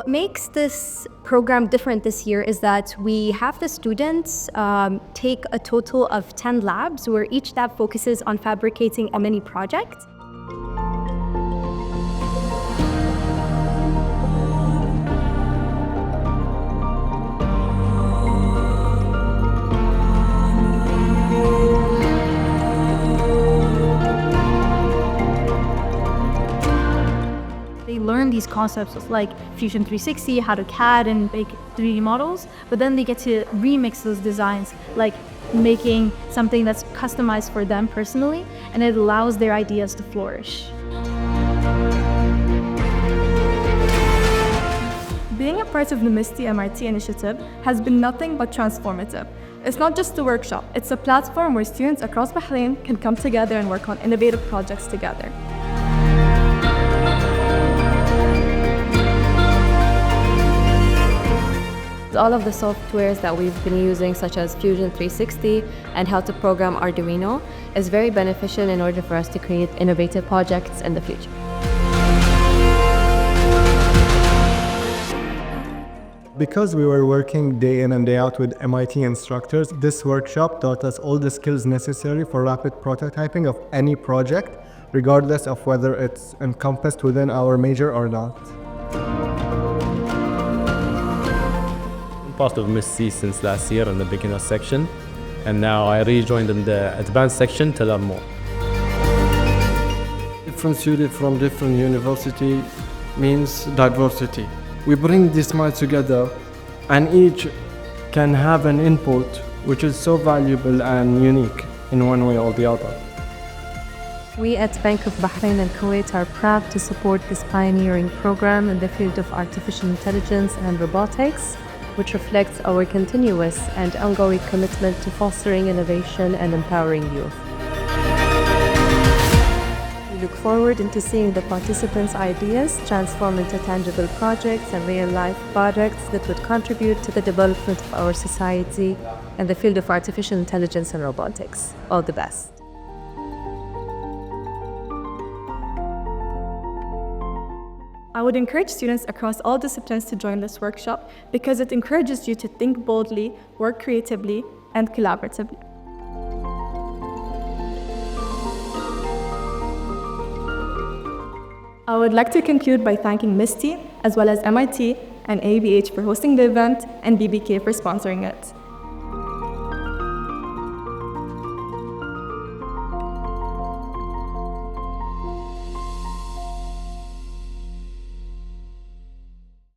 What makes this program different this year is that we have the students take a total of 10 labs where each lab focuses on fabricating a mini project. They learn these concepts of like Fusion 360, how to CAD and make 3D models, but then they get to remix those designs, like making something that's customized for them personally, and it allows their ideas to flourish. Being a part of the MISTI MIT initiative has been nothing but transformative. It's not just a workshop, it's a platform where students across Bahrain can come together and work on innovative projects together. All of the softwares that we've been using, such as Fusion 360 and how to program Arduino, is very beneficial in order for us to create innovative projects in the future. Because we were working day in and day out with MIT instructors, this workshop taught us all the skills necessary for rapid prototyping of any project, regardless of whether it's encompassed within our major or not. Part of MISTI since last year in the beginner section, and now I rejoined in the advanced section to learn more. Different students from different university means diversity. We bring these minds together and each can have an input which is so valuable and unique in one way or the other. We at Bank of Bahrain and Kuwait are proud to support this pioneering program in the field of artificial intelligence and robotics, which reflects our continuous and ongoing commitment to fostering innovation and empowering youth. We look forward into seeing the participants' ideas transform into tangible projects and real-life products that would contribute to the development of our society in the field of artificial intelligence and robotics. All the best. I would encourage students across all disciplines to join this workshop because it encourages you to think boldly, work creatively, and collaboratively. I would like to conclude by thanking MISTI, as well as MIT and AUBH for hosting the event and BBK for sponsoring it.